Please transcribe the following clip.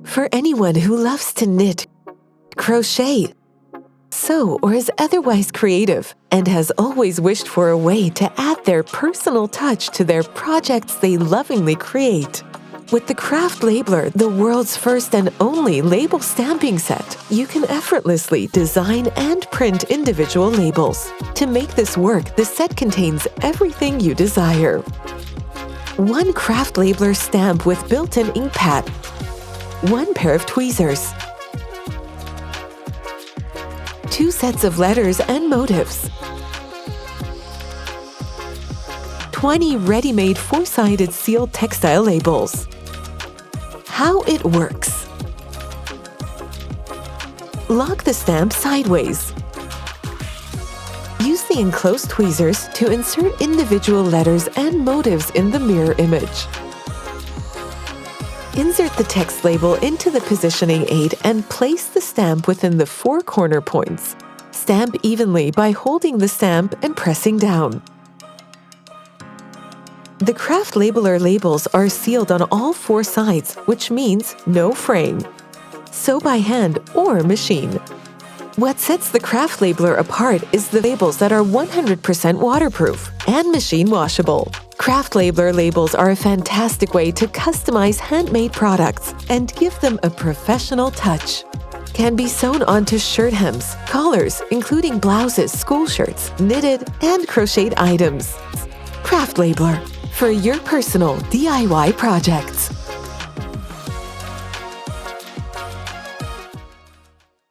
For anyone who loves to knit, crochet, sew, or is otherwise creative and has always wished for a way to add their personal touch to their projects they lovingly create. With the Craft Labeler, the world's first and only label stamping set, you can effortlessly design and print individual labels. To make this work, the set contains everything you desire. One Craft Labeler stamp with built-in ink pad, one pair of tweezers, 2 sets of letters and motifs, 20 ready-made 4-sided sealed textile labels. How it works. Lock the stamp sideways. Use the enclosed tweezers to insert individual letters and motifs in the mirror image. Insert the text label into the positioning aid and place the stamp within the 4 corner points. Stamp evenly by holding the stamp and pressing down. The Craft Labeler labels are sealed on all 4 sides, which means no fraying. Sew by hand or machine. What sets the Craft Labeler apart is the labels that are 100% waterproof and machine washable. Craft Labeler labels are a fantastic way to customize handmade products and give them a professional touch. Can be sewn onto shirt hems, collars, including blouses, school shirts, knitted, and crocheted items. Craft Labeler, for your personal DIY projects.